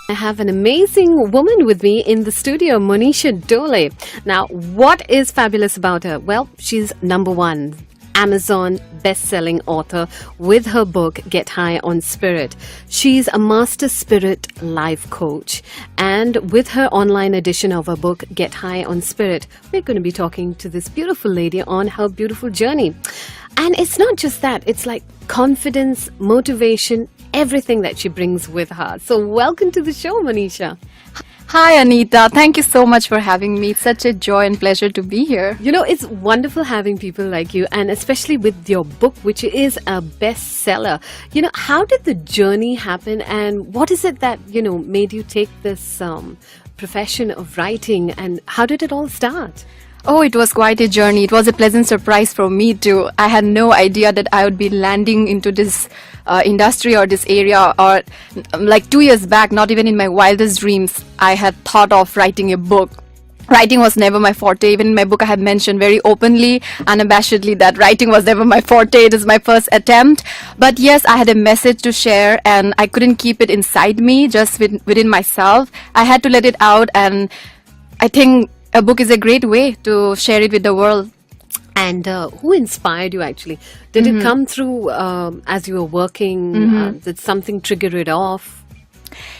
I have an amazing woman with me in the studio, Monisha Doley. Now, what is fabulous about her? Well, she's number one Amazon best-selling author with her book Get High on Spirit. She's a master spirit life coach, and with her online edition of her book Get High on Spirit, we're going to be talking to this beautiful lady on her beautiful journey. And it's not just that, it's like confidence, motivation, everything that she brings with her. So welcome to the show, Monisha. Hi, Anita. Thank you so much for having me. It's such a joy and pleasure to be here. You know, it's wonderful having people like you, and especially with your book, which is a bestseller. You know, how did the journey happen, and what is it that, made you take this profession of writing, and how did it all start? Oh, it was quite a journey. It was a pleasant surprise for me too. I had no idea that I would be landing into this industry or this area, or like 2 years back, not even in my wildest dreams, I had thought of writing a book. Writing was never my forte. Even in my book, I have mentioned very openly, unabashedly, that writing was never my forte. It is my first attempt. But yes, I had a message to share, and I couldn't keep it inside me, just within myself. I had to let it out, and I think a book is a great way to share it with the world. And who inspired you, actually? Did it come through as you were working? Did something trigger it off?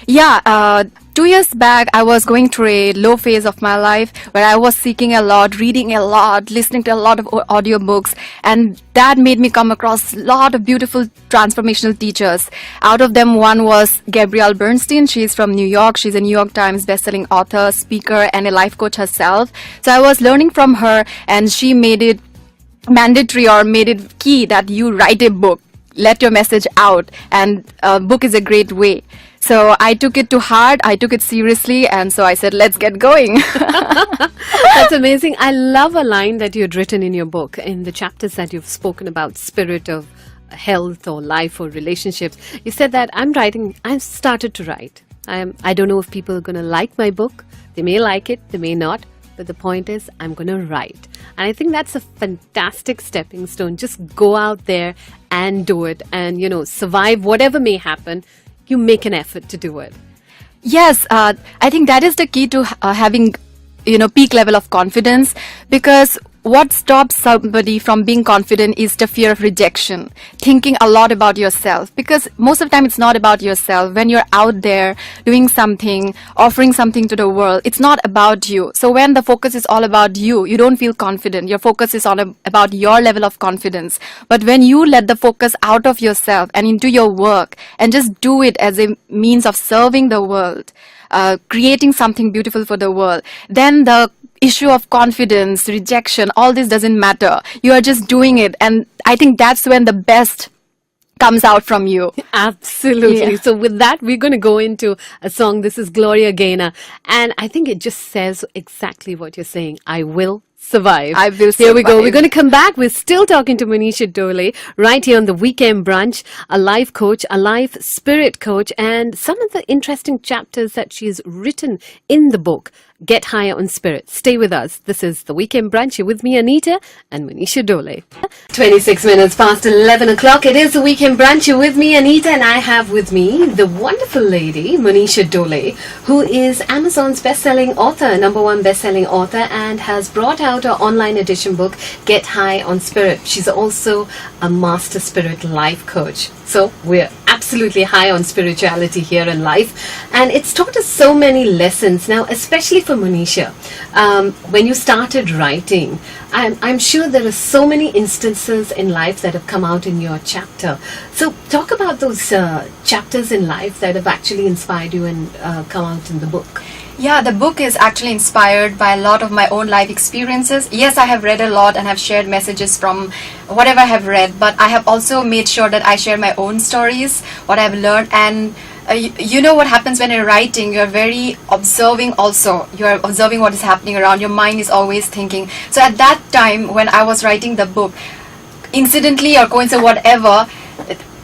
Yeah, 2 years back, I was going through a low phase of my life where I was seeking a lot, reading a lot, listening to a lot of audiobooks, and that made me come across a lot of beautiful transformational teachers. Out of them, one was Gabrielle Bernstein. She's from New York. She's a New York Times bestselling author, speaker, and a life coach herself. So I was learning from her, and she made it mandatory, or made it key, that you write a book, let your message out, and a book is a great way. So I took it to heart, I took it seriously, and so I said, let's get going. That's amazing. I love a line that you had written in your book, in the chapters that you've spoken about spirit of health or life or relationships. You said that I've started to write. I don't know if people are going to like my book. They may like it, they may not. But the point is, I'm going to write. And I think that's a fantastic stepping stone. Just go out there and do it, and, survive whatever may happen. You make an effort to do it. Yes, I think that is the key to having, peak level of confidence, because what stops somebody from being confident is the fear of rejection, thinking a lot about yourself, because most of the time it's not about yourself. When you're out there doing something, offering something to the world, it's not about you. So when the focus is all about you, you don't feel confident. Your focus is all about your level of confidence. But when you let the focus out of yourself and into your work and just do it as a means of serving the world, creating something beautiful for the world, then the issue of confidence, rejection, all this doesn't matter. You are just doing it, and I think that's when the best comes out from you. Absolutely. Yeah. So with that, we're going to go into a song. This is Gloria Gaynor, and I think it just says exactly what you're saying. I will survive. I will survive. Here we go. We're going to come back. We're still talking to Monisha Doley right here on the Weekend Brunch, a life coach, a life spirit coach, and some of the interesting chapters that she's written in the book, Get Higher on Spirit. Stay with us. This is the Weekend Brunch. You're with me, Anita, and Monisha Doley. 26 minutes past 11 o'clock. It is the Weekend Brunch. You're with me, Anita, and I have with me the wonderful lady, Monisha Doley, who is Amazon's best-selling author, number one best-selling author, and has brought out her online edition book, Get High on Spirit. She's also a master spirit life coach. So we're absolutely high on spirituality here in life, and it's taught us so many lessons. Now, especially for Monisha, when you started writing, I'm sure there are so many instances in life that have come out in your chapter. So talk about those chapters in life that have actually inspired you and come out in the book. Yeah, the book is actually inspired by a lot of my own life experiences. Yes, I have read a lot and have shared messages from whatever I have read, but I have also made sure that I share my own stories, what I've learned, and you know what happens when you're writing, you're very observing also. You're observing what is happening around. Your mind is always thinking. So at that time when I was writing the book, incidentally or coincidentally, whatever,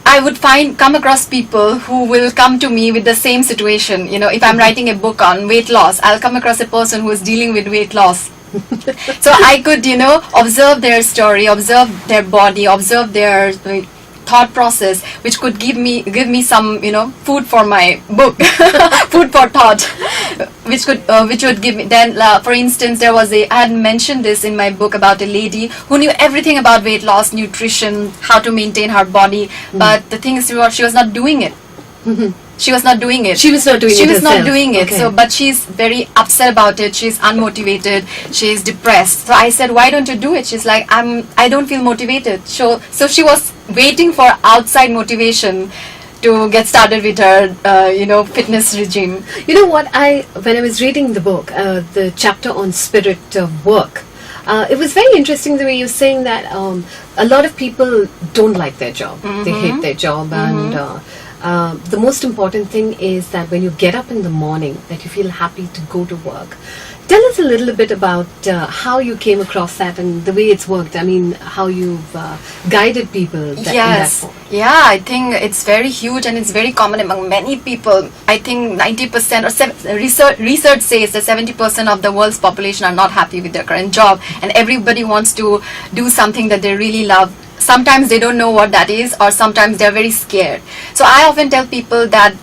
I would come across people who will come to me with the same situation. If I'm writing a book on weight loss, I'll come across a person who is dealing with weight loss. So I could, observe their story, observe their body, observe their thought process which could give me some food for my book, food for thought, which would give me. Then for instance, I had mentioned this in my book about a lady who knew everything about weight loss, nutrition, how to maintain her body, but the thing is, she was not doing it. She was not doing it. She was not doing it. She was not herself. doing it. Okay. So, but she's very upset about it. She's unmotivated. She's depressed. So I said, why don't you do it? She's like, I don't feel motivated. So she was waiting for outside motivation to get started with her, fitness regime. You know what? When I was reading the book, the chapter on spirit work, it was very interesting the way you're saying that a lot of people don't like their job. They hate their job, and the most important thing is that when you get up in the morning, that you feel happy to go to work. Tell us a little bit about how you came across that and the way it's worked. I mean, how you've guided people in that form. Yeah, I think it's very huge and it's very common among many people. I think 90% or research says that 70% of the world's population are not happy with their current job, and everybody wants to do something that they really love. Sometimes they don't know what that is, or sometimes they're very scared. So I often tell people that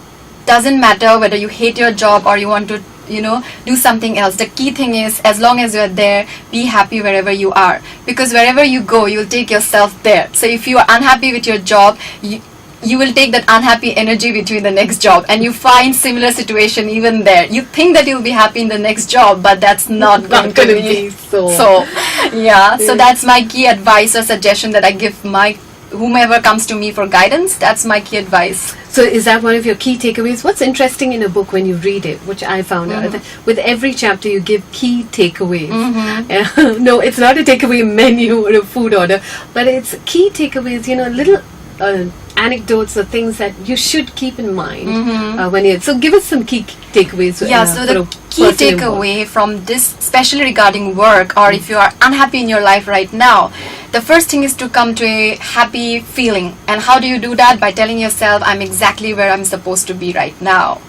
doesn't matter whether you hate your job or you want to do something else. The key thing is, as long as you're there, be happy wherever you are, because wherever you go, you'll take yourself there. So if you are unhappy with your job, you will take that unhappy energy with you in the next job, and you find similar situation even there. You think that you'll be happy in the next job, but that's not going to be so. Yeah, so that's my key advice or suggestion that I give whomever comes to me for guidance. That's my key advice. So is that one of your key takeaways? What's interesting in a book when you read it, which I found out, that with every chapter you give key takeaways. No, it's not a takeaway menu or a food order, but it's key takeaways, little anecdotes or things that you should keep in mind when you. So give us some key takeaways. So the key takeaway from this, especially regarding work, or if you are unhappy in your life right now, the first thing is to come to a happy feeling. And how do you do that? By telling yourself, I'm exactly where I'm supposed to be right now.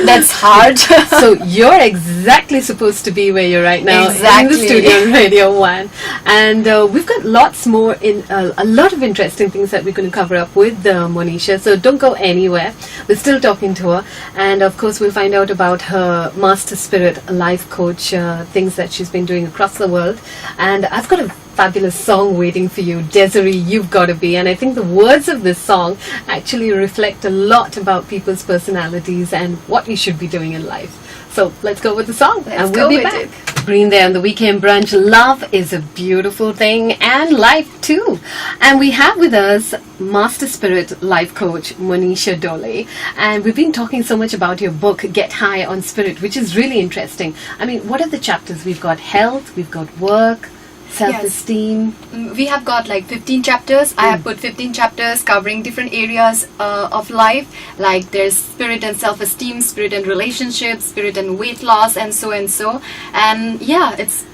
That's hard. So you're exactly supposed to be where you're right now, exactly. in the studio on Radio 1. And we've got lots more, a lot of interesting things that we're going to cover up with Monisha. So don't go anywhere. We're still talking to her. And of course, we'll find out about her Master Spirit life coach, things that she's been doing across the world. And I've got a fabulous song waiting for you, Desiree, You've Gotta Be. And I think the words of this song actually reflect a lot about people's personalities and what you should be doing in life. So let's go with the song, and we'll be back. Green there on the Weekend Brunch. Love is a beautiful thing, and life too. And we have with us Master Spirit life coach Monisha Doley, and we've been talking so much about your book Get High on Spirit, which is really interesting. I mean, what are the chapters? We've got health, we've got work, self-esteem. We have got like 15 chapters. I have put 15 chapters covering different areas of life, like there's spirit and self-esteem, spirit and relationships, spirit and weight loss, and so and so. And yeah, it's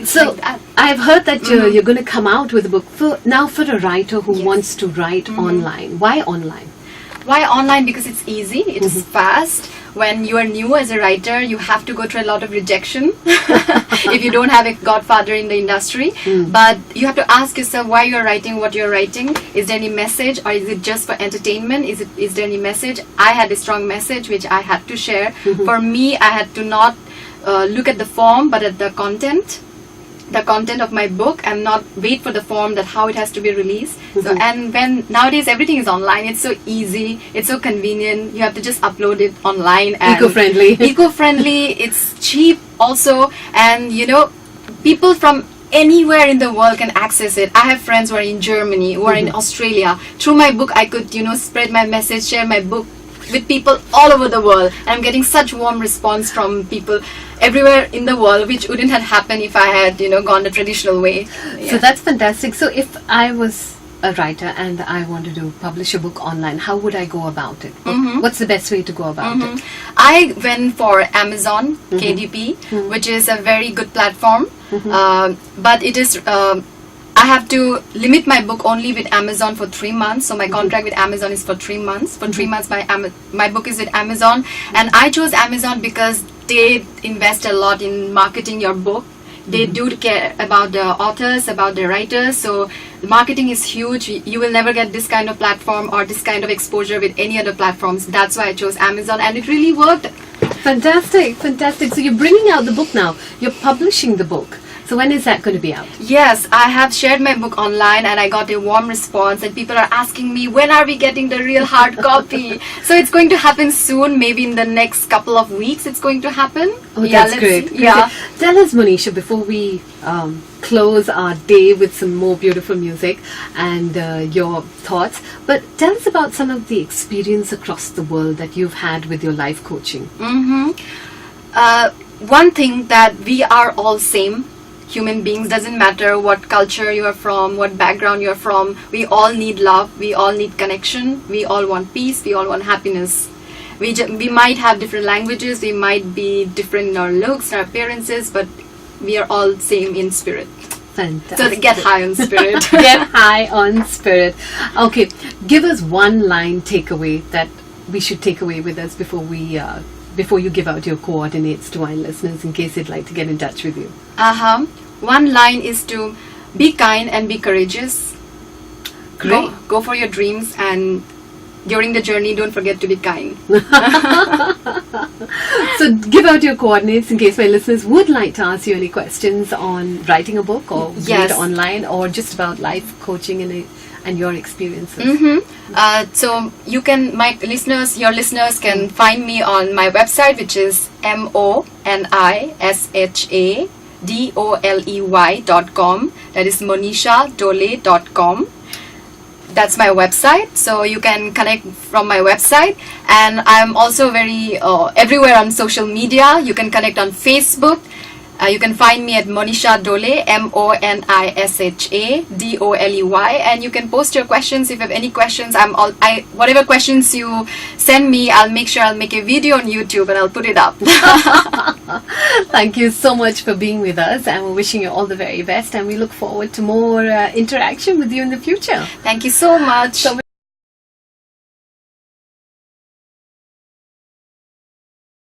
so like that. I've heard that you're going to come out with a book for a writer who wants to write online. Why online? Why online? Because it's easy, it is fast. When you are new as a writer, you have to go through a lot of rejection if you don't have a godfather in the industry. But you have to ask yourself why you're writing what you're writing. Is there any message, or is it just for entertainment? Is there any message? I had a strong message which I had to share. For me, I had to not look at the form but at the content of my book, and not wait for the form, that how it has to be released. So, and when nowadays everything is online, it's so easy, it's so convenient. You have to just upload it online, and eco-friendly, it's cheap also, and people from anywhere in the world can access it. I have friends who are in Germany, who are in Australia. Through my book, I could spread my message, share my book with people all over the world, and I'm getting such warm response from people everywhere in the world, which wouldn't have happened if I had gone the traditional way. So that's fantastic. So if I was a writer and I wanted to publish a book online, how would I go about it? What's the best way to go about it? I went for Amazon KDP, which is a very good platform, but it is I have to limit my book only with Amazon for 3 months. So my contract with Amazon is for 3 months. For 3 months, my book is with Amazon. And I chose Amazon because they invest a lot in marketing your book. They do care about the authors, about the writers. So marketing is huge. You will never get this kind of platform or this kind of exposure with any other platforms. That's why I chose Amazon, and it really worked. Fantastic, fantastic. So you're bringing out the book now. You're publishing the book. So when is that going to be out? Yes, I have shared my book online and I got a warm response, and people are asking me, when are we getting the real hard copy? So it's going to happen soon, maybe in the next couple of weeks it's going to happen. Oh, Yeah, that's let's great. see. Yeah. Tell us, Monisha, before we close our day with some more beautiful music and your thoughts, but tell us about some of the experience across the world that you've had with your life coaching. One thing that we are all same human beings. Doesn't matter what culture you are from, what background you are from. We all need love. We all need connection. We all want peace. We all want happiness. We might have different languages. We might be different in our looks, our appearances, but we are all same in spirit. Fantastic. So get high on spirit. Get high on spirit. Okay, give us one line takeaway that we should take away with us before you give out your coordinates to our listeners in case they'd like to get in touch with you. One line is to be kind and be courageous. Great. Go for your dreams, and during the journey, don't forget to be kind. So give out your coordinates in case my listeners would like to ask you any questions on writing a book or Yes. read online or just about life coaching and your experiences. So you can, your listeners can find me on my website, which is MONISHADOLEY.com. That is MonishaDoley.com. That's my website, so you can connect from my website. And I'm also very everywhere on social media. You can connect on Facebook. You can find me at Monisha Doley, MONISHADOLEY, and you can post your questions if you have any questions. Whatever questions you send me, I'll make sure I'll make a video on YouTube and I'll put it up. Thank you so much for being with us, and we're wishing you all the very best, and we look forward to more interaction with you in the future. Thank you so much. So